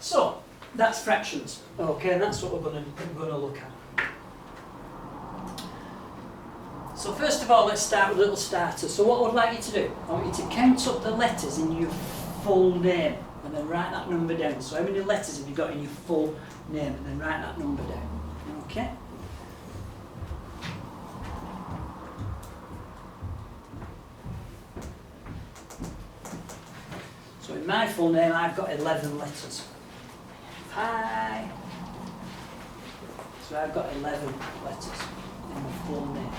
So, that's fractions. Okay, and that's what we're going to look at. So first of all, let's start with a little starter. So what I'd like you to do, I want you to count up the letters in your full name and then write that number down. So how many letters have you got in your full name, and then write that number down. Okay? So in my full name, I've got 11 letters. Hi. So I've got 11 letters in my full name.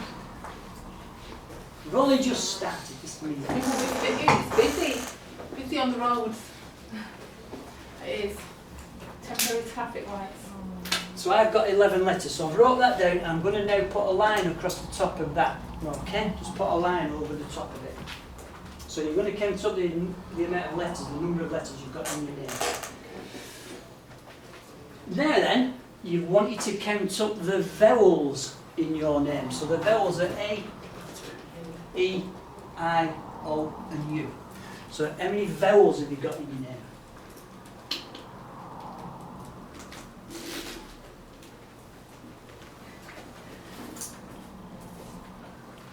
We've only just started this meeting. It's busy. Busy on the roads. It is. Temporary traffic lights. So I've got 11 letters, so I've wrote that down. I'm going to now put a line across the top of that. Okay? Just put a line over the top of it. So you're going to count up the amount of letters, the number of letters you've got in your name. There then, you want you to count up the vowels in your name. So the vowels are A, E, I, O and U. So how many vowels have you got in your name?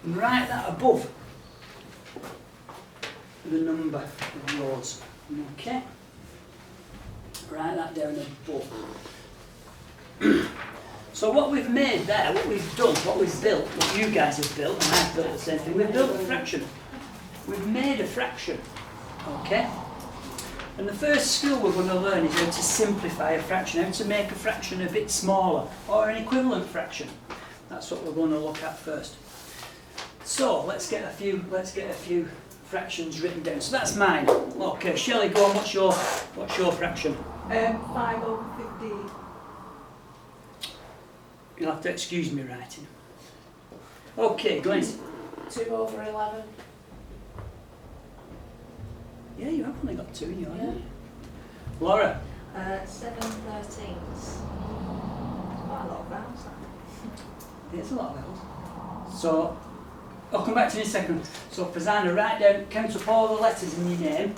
And write that above the number of yours. Okay? Write that down above. So what we've made there, what we've done, what we've built, what you guys have built, and I've built the same thing, we've built a fraction. We've made a fraction. Okay? And the first skill we're going to learn is how to simplify a fraction, how to make a fraction a bit smaller, or an equivalent fraction. That's what we're going to look at first. So let's get a few fractions written down. So that's mine. Okay, Shelley, go on. What's your fraction? 5/15. You'll have to excuse me writing. Okay, Glenn. 2/11. Yeah, you have only got 2 in your haven't you? Laura. 7/13. Quite a lot of vowels. There's a lot of vowels. So I'll come back to you in a second. So Fazana, write down, count up all the letters in your name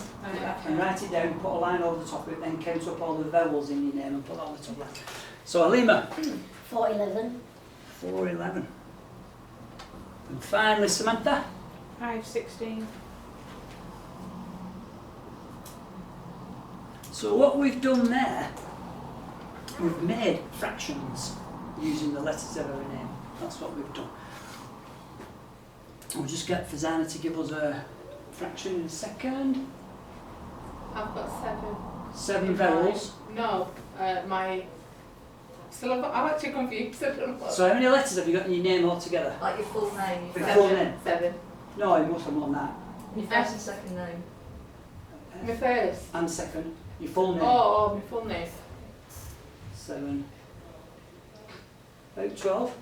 and write it down, put a line over the top of it, then count up all the vowels in your name and put that on the top letter. So Alima. 4/11. 4/11. And finally Samantha. 5/16. So what we've done there, we've made fractions using the letters of our name. That's what we've done. We'll just get Fazana to give us a fraction in a second. I've got 7. 7 vowels. No, my. Still, I'm actually confused. I don't know what. So how many letters have you got in your name altogether? Like your full name, your Your first, full name? 7. No, you must have more than that. your first and second name. My first. And second. Your full name. Oh, my full name. 7. About 12.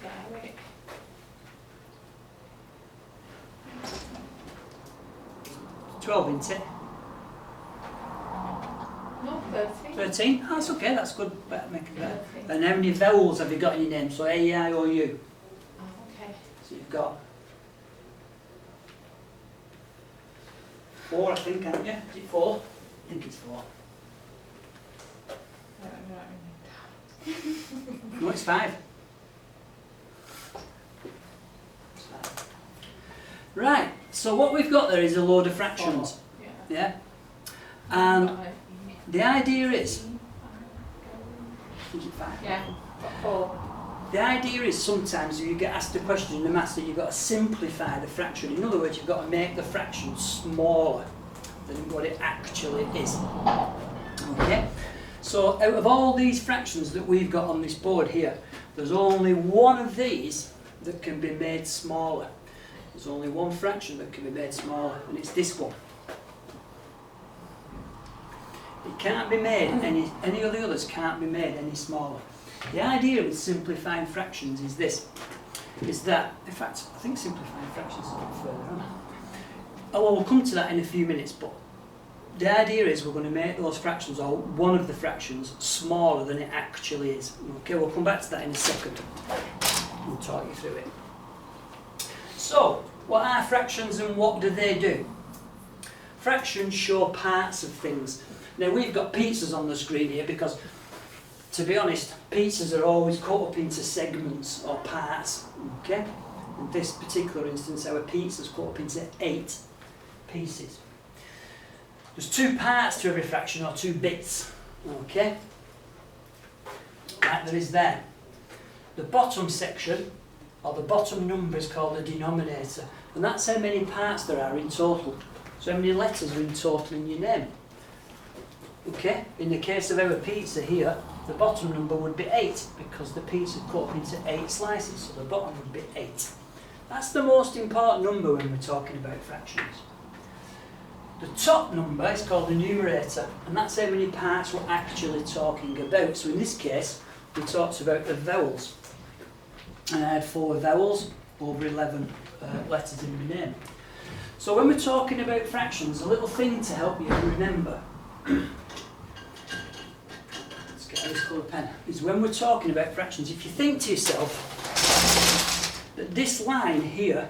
Yeah, wait. Twelve, isn't it? No, 13. 13? Oh, that's okay, that's good. Better make it better. 13. And how many vowels have you got in your name? So A, E, I, O, U. Oh, okay. So you've got 4, I think, haven't you? Is it 4? I think it's 4. No, it's 5. It's 5. Right, so what we've got there is a load of fractions. Yeah. Yeah? And the idea is, is it 5? Yeah, 4. The idea is sometimes if you get asked a question in the maths that you've got to simplify the fraction. In other words, you've got to make the fraction smaller than what it actually is. Okay? So out of all these fractions that we've got on this board here, there's only one of these that can be made smaller. There's only one fraction that can be made smaller, and it's this one. It can't be made, any of the others can't be made any smaller. The idea with simplifying fractions is this, is that, in fact, I think simplifying fractions is a bit further on. Oh, well, we'll come to that in a few minutes, but the idea is we're going to make those fractions, or one of the fractions, smaller than it actually is. Okay, we'll come back to that in a second. We'll talk you through it. So, what are fractions and what do they do? fractions show parts of things. Now we've got pizzas on the screen here because, to be honest, pizzas are always cut up into segments or parts, okay? In this particular instance, our pizza's cut up into 8 pieces. There's 2 parts to every fraction, or 2 bits, okay? Like there is there. The bottom section, or the bottom number, is called the denominator, and that's how many parts there are in total. So how many letters are in total in your name. Okay, in the case of our pizza here, the bottom number would be 8 because the pizza is cut up into 8 slices, so the bottom would be 8. That's the most important number when we're talking about fractions. The top number is called the numerator, and that's how many parts we're actually talking about. So in this case, we talked about the vowels. And I had 4 vowels over 11 letters in my name. So when we're talking about fractions, a little thing to help you remember, let's get this colour pen, is when we're talking about fractions, if you think to yourself that this line here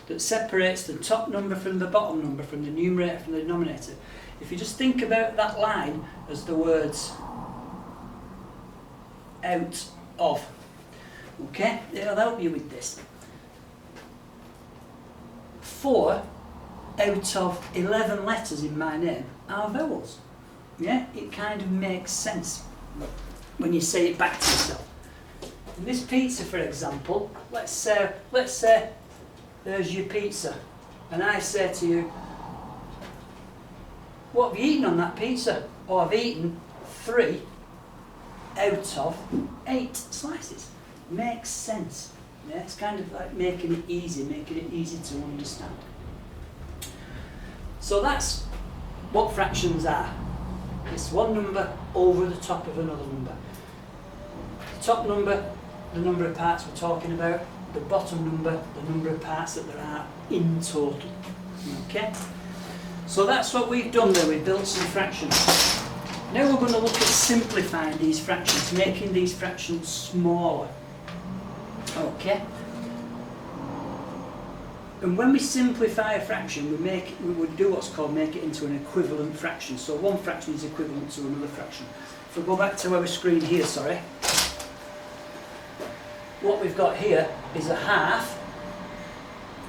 that separates the top number from the bottom number, from the numerator from the denominator, if you just think about that line as the words out of, okay, it'll help you with this. 4 out of 11 letters in my name are vowels. Yeah, it kind of makes sense when you say it back to yourself. In this pizza, for example, let's say there's your pizza, and I say to you, what have you eaten on that pizza? Oh, I've eaten 3 out of 8 slices. Makes sense. Yeah, it's kind of like making it easy to understand. So that's what fractions are. It's one number over the top of another number. The top number, the number of parts we're talking about. The bottom number, the number of parts that there are in total. Okay? So that's what we've done there. We've built some fractions. Now we're going to look at simplifying these fractions, making these fractions smaller. Okay? And when we simplify a fraction, we would do what's called make it into an equivalent fraction. So one fraction is equivalent to another fraction. If we go back to our screen here, sorry. What we've got here is a half.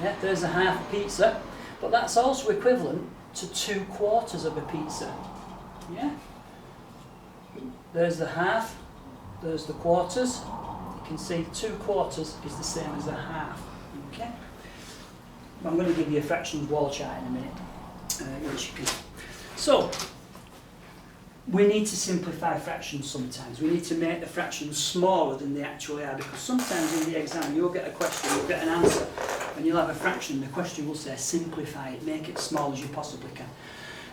Yeah, there's a half pizza. But that's also equivalent to 2/4 of a pizza. Yeah? There's the half, there's the quarters. You can see 2/4 is the same as a half. Okay? I'm going to give you a fractions wall chart in a minute, which you can. So, we need to simplify fractions sometimes. We need to make the fractions smaller than they actually are, because sometimes in the exam you'll get a question, you'll get an answer, and you'll have a fraction, the question will say simplify it, make it as small as you possibly can.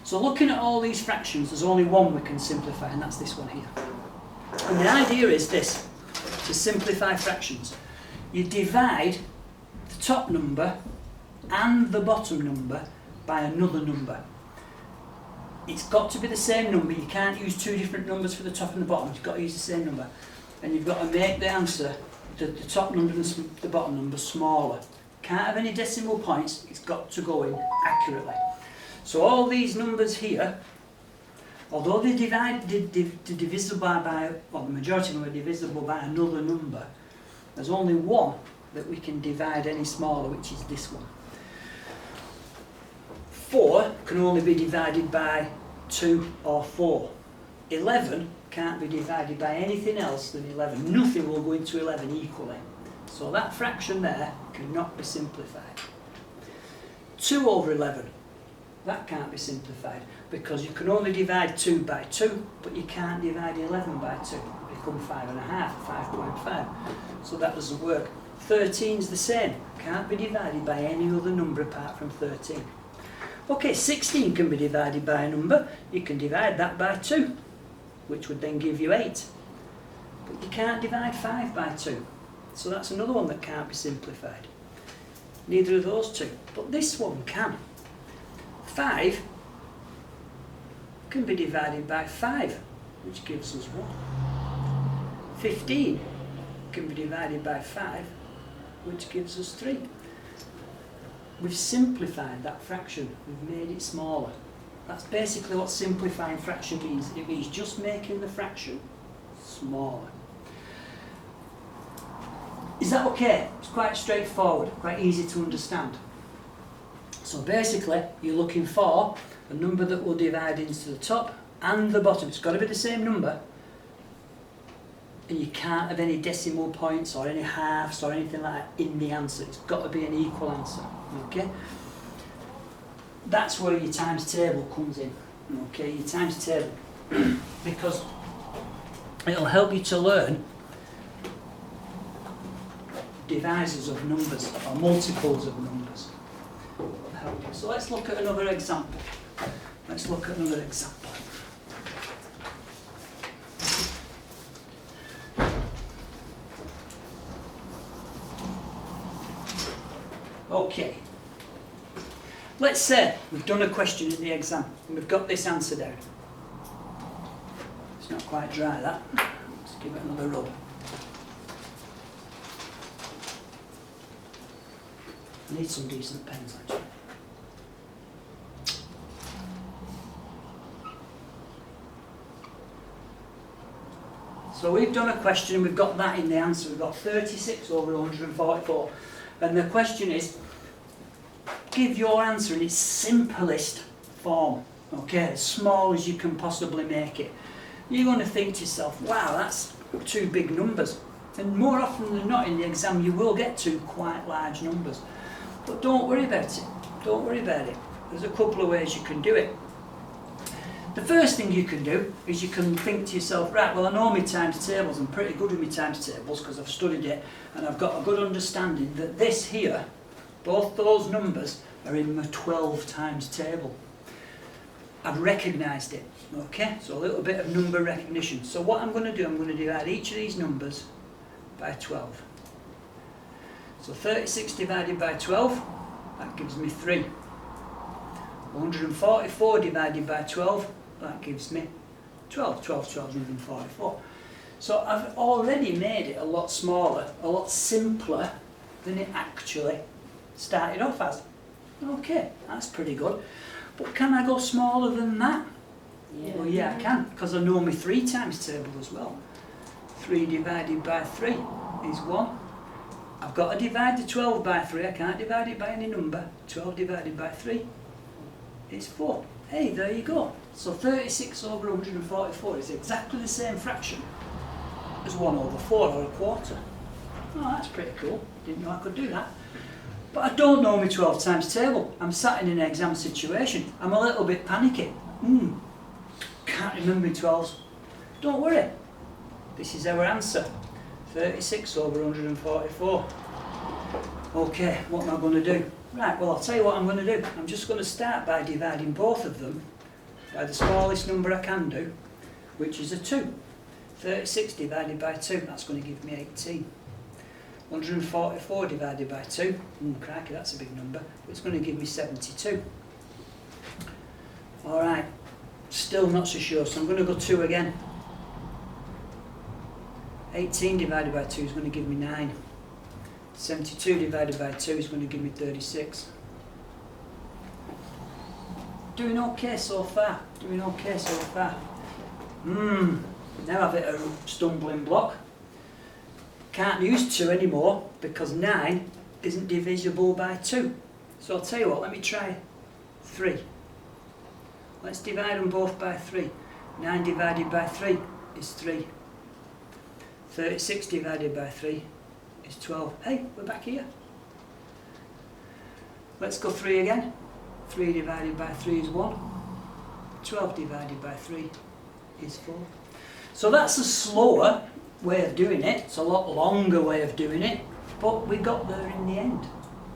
So looking at all these fractions, there's only one we can simplify, and that's this one here. And the idea is this, to simplify fractions. You divide the top number and the bottom number by another number. It's got to be the same number. You can't use 2 different numbers for the top and the bottom. You've got to use the same number. And you've got to make the answer, the top number and the bottom number, smaller. Can't have any decimal points. It's got to go in accurately. So all these numbers here, although they're divisible by, well, the majority of them are divisible by another number, there's only one that we can divide any smaller, which is this one. 4 can only be divided by 2 or 4. 11 can't be divided by anything else than 11. Nothing will go into 11 equally. So that fraction there cannot be simplified. 2 over 11, that can't be simplified because you can only divide 2 by 2, but you can't divide 11 by 2. It becomes 5.5, 5.5. So that doesn't work. 13 is the same. Can't be divided by any other number apart from 13. Okay, 16 can be divided by a number. You can divide that by 2, which would then give you 8. But you can't divide 5 by 2. So that's another one that can't be simplified. Neither of those two. But this one can. 5 can be divided by 5, which gives us 1. 15 can be divided by 5, which gives us 3. we've simplified that fraction. We've made it smaller. That's basically what simplifying fraction means. It means just making the fraction smaller. Is that okay? It's quite straightforward, quite easy to understand. So basically, you're looking for a number that will divide into the top and the bottom. It's got to be the same number, and you can't have any decimal points or any halves or anything like that in the answer. It's got to be an equal answer, okay? That's where your times table comes in, okay, your times table, because it'll help you to learn divisors of numbers or multiples of numbers. It'll help you. So let's look at another example. Let's look at another example. Okay. Let's say we've done a question in the exam and we've got this answer down. It's not quite dry, that. Let's give it another rub. I need some decent pens, actually. So we've done a question and we've got that in the answer. We've got 36 over 144. And the question is, give your answer in its simplest form, okay, as small as you can possibly make it. You're going to think to yourself, wow, that's two big numbers. And more often than not in the exam you will get two quite large numbers. But don't worry about it, don't worry about it. There's a couple of ways you can do it. The first thing you can do is you can think to yourself, right, well I know my times tables, I'm pretty good with my times tables because I've studied it and I've got a good understanding that this here, both those numbers are in my 12 times table. I've recognised it, okay? So a little bit of number recognition. So what I'm going to do, I'm going to divide each of these numbers by 12. So 36 divided by 12, that gives me 3. 144 divided by 12, that gives me 12. 12, 12, 144. So I've already made it a lot smaller, a lot simpler than it actually started off as. Okay, that's pretty good. But can I go smaller than that? Yeah. Well, yeah, I can, because I know my 3 times table as well. 3 divided by 3 is 1. I've got to divide the 12 by 3. I can't divide it by any number. 12 divided by 3 is 4. Hey, there you go. So 36 over 144 is exactly the same fraction as 1 over 4 or a quarter. Oh, that's pretty cool. Didn't know I could do that. But I don't know my 12 times table. I'm sat in an exam situation. I'm a little bit panicky. Can't remember my 12s. Don't worry. This is our answer. 36 over 144. Okay, what am I going to do? Right, well I'll tell you what I'm going to do. I'm just going to start by dividing both of them by the smallest number I can do, which is a 2. 36 divided by 2, that's going to give me 18. 144 divided by 2, crikey, that's a big number, but it's going to give me 72. Alright, still not so sure, so I'm going to go 2 again. 18 divided by 2 is going to give me 9. 72 divided by 2 is going to give me 36. Doing okay so far, doing okay so far. Now I've hit a stumbling block. Can't use 2 anymore because 9 isn't divisible by 2. So I'll tell you what, let me try 3. Let's divide them both by 3. 9 divided by 3 is 3. 36 divided by 3 is 12. Hey, we're back here. Let's go 3 again. 3 divided by 3 is 1. 12 divided by 3 is 4. So that's a slower way of doing it. It's a lot longer way of doing it, but we got there in the end.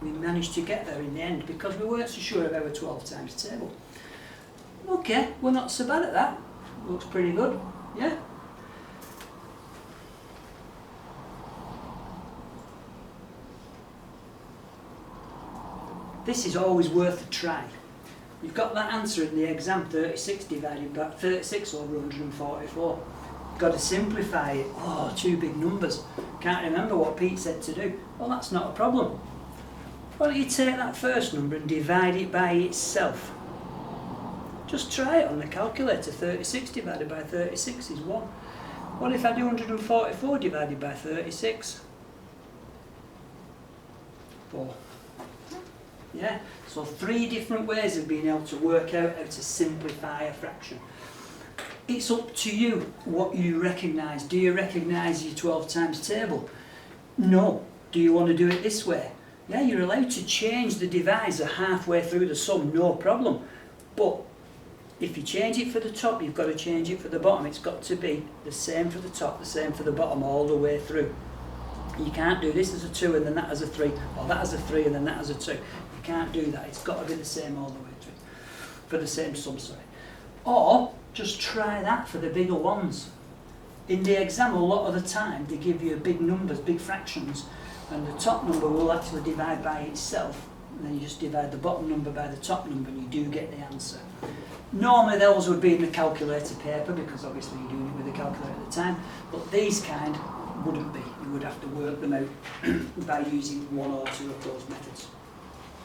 We managed to get there in the end because we weren't so sure of our 12 times table. Okay, we're not so bad at that. Looks pretty good, yeah? This is always worth a try. You've got that answer in the exam, 36 divided by 36 over 144. You've got to simplify it. Oh, 2 big numbers. Can't remember what Pete said to do. Well, that's not a problem. Why don't you take that first number and divide it by itself? Just try it on the calculator. 36 divided by 36 is 1. What if I do 144 divided by 36? 4. Yeah, so 3 different ways of being able to work out how to simplify a fraction. It's up to you what you recognise. Do you recognise your 12 times table? No. Do you want to do it this way? Yeah, you're allowed to change the divisor halfway through the sum, no problem. But if you change it for the top, you've got to change it for the bottom. It's got to be the same for the top, the same for the bottom, all the way through. You can't do this as a 2 and then that as a 3, or that as a 3 and then that as a 2. You can't do that. It's got to be the same all the way through, for the same sum, sorry. Or just try that for the bigger ones. In the exam, a lot of the time, they give you big numbers, big fractions, and the top number will actually divide by itself, and then you just divide the bottom number by the top number and you do get the answer. Normally those would be in the calculator paper because obviously you're doing it with a calculator at the time, but these kind wouldn't be. You would have to work them out by using one or two of those methods.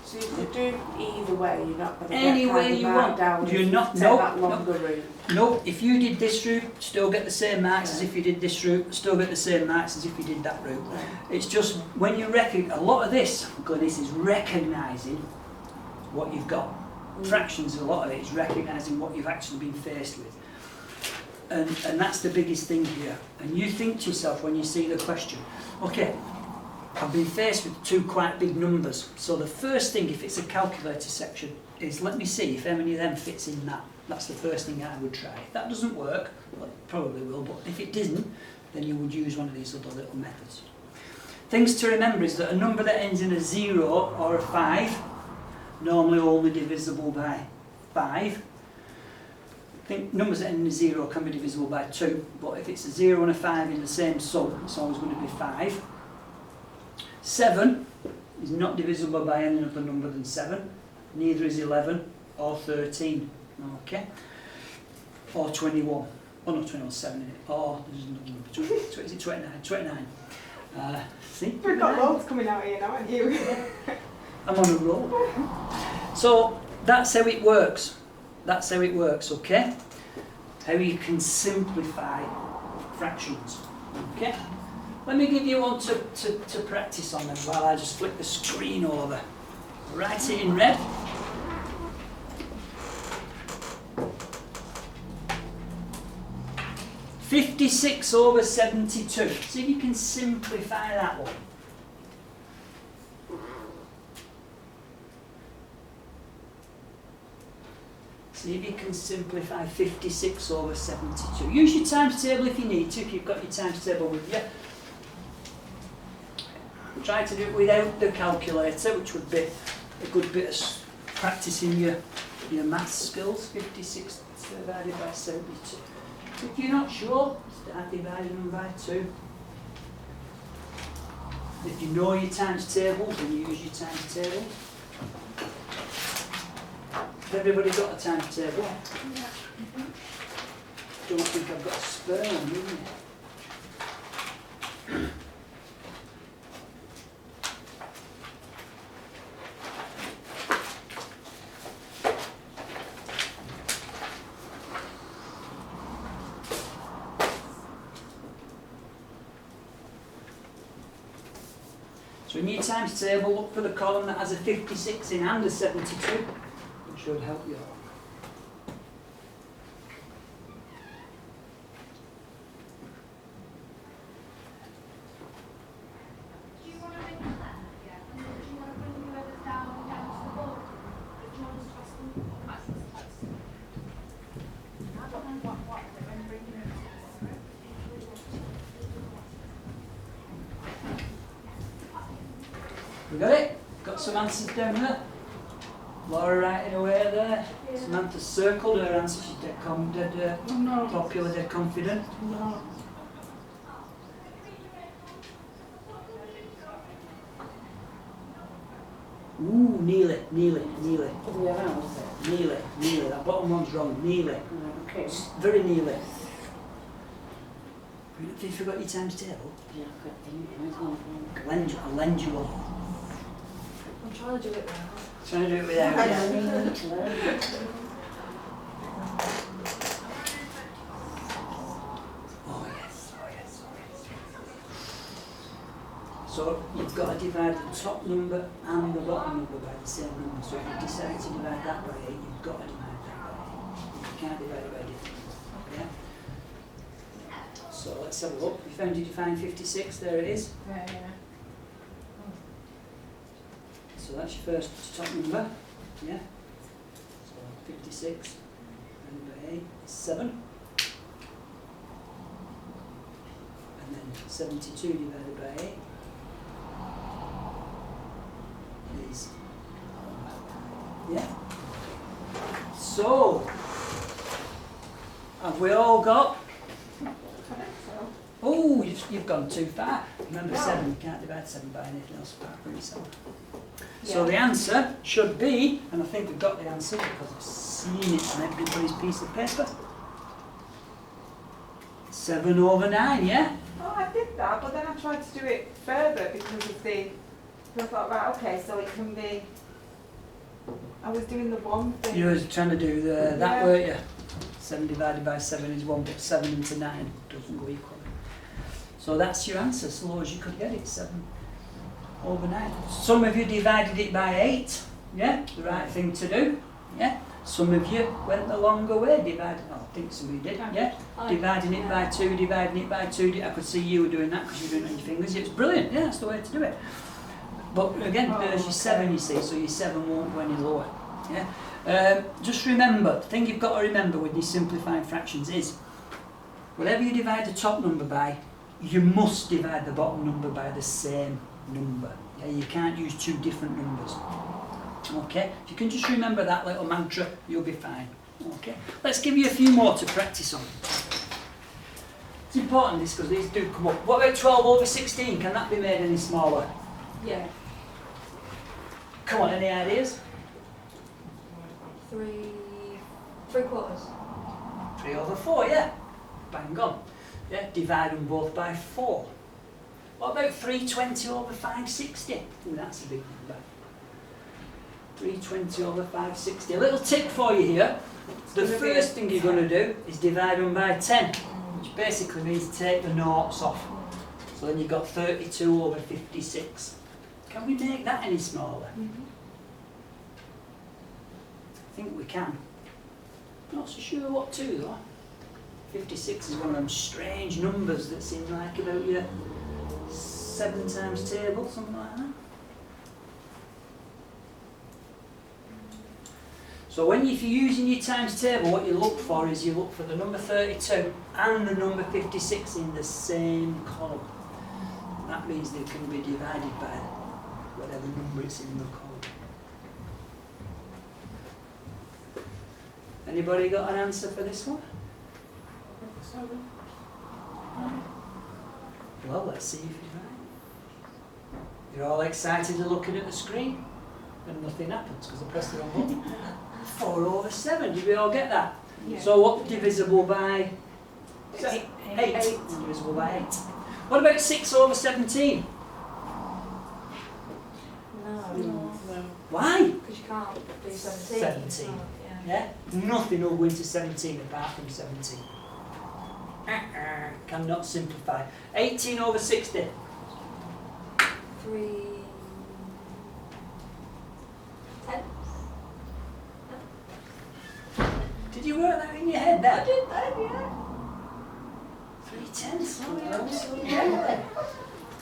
So you could do either way, you're not going to Any get way kind of you marked want. down You're if you not- take no, that no. longer route. No, if you did this route, still get the same marks as if you did this route, still get the same marks as if you did that route. It's just when you reckon a lot of this, Glenys, is recognising what you've got. Fractions, a lot of it is recognising what you've actually been faced with. And that's the biggest thing here. And you think to yourself when you see the question, okay, I've been faced with 2 quite big numbers. So the first thing, if it's a calculator section, is let me see if how many of them fits in that. That's the first thing I would try. If that doesn't work, well, it probably will, but if it doesn't, then you would use one of these other little methods. Things to remember is that a number that ends in a 0 or a 5, normally only divisible by 5. I think numbers that end in a 0 can be divisible by 2, but if it's a 0 and a 5 in the same sum, it's always going to be 5. 7 is not divisible by any other number than 7, neither is 11 or 13, okay? Or 21, oh no, 21, 7 in it, or there's another number, is it 29? 29. See? We've got loads coming out here now, haven't you? I'm on a roll. So that's how it works. That's how it works, okay? How you can simplify fractions, okay? Let me give you one to practice on then while I just flick the screen over. Write it in red. (56 over 72). See if you can simplify that one. See if you can simplify 56 over 72. Use your times table if you need to, if you've got your times table with you. Try to do it without the calculator, which would be a good bit of practicing your maths skills. 56 divided by 72. If you're not sure, start dividing them by 2. If you know your times tables, then use your times tables. Has everybody got a times table? Don't think I've got a spare one, do you? So in your times table, look for the column that has a 56 in and a 72. It should help you. Do you want to bring them there? Yeah. Do you want to bring the others down to the board? Do you want us to ask them? I don't know what they're going to bring them. We got it? Got some answers down there? Laura writing away there. Samantha circled her answer. She's dead popular, dead confident. No. Ooh, nearly. Yeah, Nearly. That bottom one's wrong. Nearly. okay. Very nearly. Have you forgot your times table? Yeah, good thing. I'll lend you one. I'm trying to do it now. Trying to do it without it. Oh yes, oh yes, oh yes. So you've got to divide the top number and the bottom number by the same number. So if you decide to divide that by 8, you've got to divide that by 8. You can't divide it by different numbers. Yeah? So let's have a look. You found you define 56, there it is. Yeah. So that's your first top number. Yeah? So 56 divided by 8 is 7. And then 72 divided by 8 is, yeah. So, have we all got? Oh, you've gone too far. Remember 7, you can't divide 7 by anything else apart from yourself. So the answer should be, and I think we've got the answer because I've seen it on everybody's piece of paper. 7/9, yeah? Oh, I did that, but then I tried to do it further because of the. So I thought, right, okay, so it can be. I was doing the 1 thing. You were trying to do that, Yeah. weren't you? 7 divided by 7 is 1, but 7 into 9 doesn't go equally. So that's your answer, as low as you could get it, 7/9. Some of you divided it by 8, yeah? The right thing to do, yeah? Some of you went the longer way, divided, oh, I think some of you did, yeah? Dividing it by 2, dividing it by 2, I could see you were doing that because you were doing it on your fingers, it's brilliant, yeah, that's the way to do it. But again, there's your 7 you see, so your 7 won't go any lower, yeah? Just remember, the thing you've got to remember with these simplifying fractions is, whatever you divide the top number by, you must divide the bottom number by the same number. Yeah, you can't use 2 different numbers. Okay, if you can just remember that little mantra, you'll be fine. Okay, let's give you a few more to practice on. It's important this because these do come up. What about 12/16? Can that be made any smaller? Yeah. Come on, any ideas? 3/4. 3/4, yeah. Bang on. Yeah, divide them both by 4. What about 320/560? Ooh, that's a big number. 320/560. A little tip for you here. The first thing you're going to do is divide them by 10, which basically means take the noughts off. So then you've got 32/56. Can we make that any smaller? I think we can. Not so sure what to though. 56 is one of them strange numbers that's in like about your 7 times table, something like that. So when if you're using your times table, what you look for is you look for the number 32 and the number 56 in the same column. That means they can be divided by whatever number it's in the column. Anybody got an answer for this one? Well, let's see if you're right. You're all excited and looking at the screen, and nothing happens because I pressed the wrong button. 4/7, did we all get that? Yeah. So what divisible by? 8. 8. Divisible by 8. What about 6/17? No. Why? Because you can't do 17. 17. Yeah. Yeah? Nothing will go into 17 apart from 17. Cannot simplify. 18/60. 3 tenths. Did you work that in your head there? I did that, yeah. 3/10. Oh, yeah, Yeah. absolutely.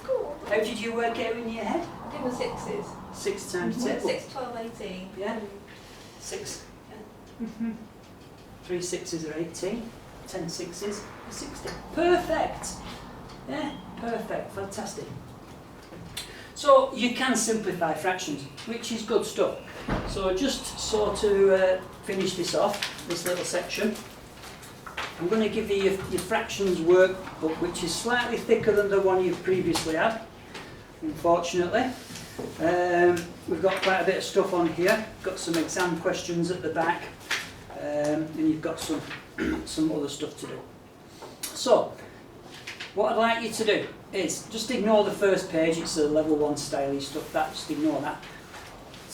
Cool. How did you work out in your head? I did the 6s. 6 times table. 6, 12, 18. Yeah. 6. Yeah. 3 6s are 18. 10 6s are 60. Perfect. Yeah, perfect. Fantastic. So you can simplify fractions, which is good stuff. So just so to finish this off, this little section, I'm going to give you your fractions workbook, which is slightly thicker than the one you've previously had, unfortunately. We've got quite a bit of stuff on here. Got some exam questions at the back, and you've got some other stuff to do. So, what I'd like you to do is just ignore the first page. It's a level 1 stylish stuff. Just ignore that.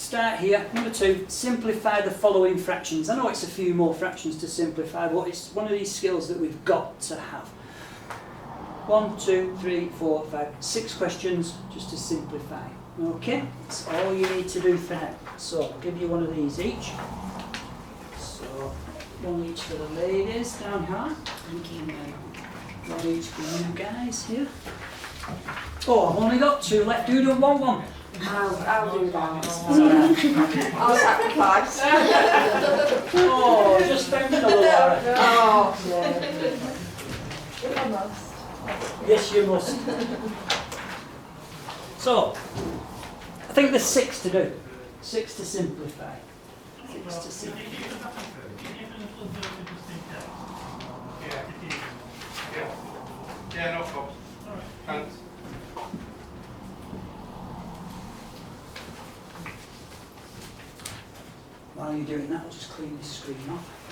start here. Number 2, simplify the following fractions. I know it's a few more fractions to simplify, but it's one of these skills that we've got to have. 1, 2, 3, 4, 5, 6 questions just to simplify. Okay, that's all you need to do for now. So I'll give you one of these each. So one each for the ladies down here. And then one each for you guys here. Oh, I've only got 2 left. Who don't want one? I'll do that. I'll sacrifice. Oh, just found another Laura. Oh, if I must. Yes, you must. So, I think there's 6 to do. 6 to simplify. 6 to simplify. Yeah, no problem. Thanks. While you're doing that, I'll just clean this screen off.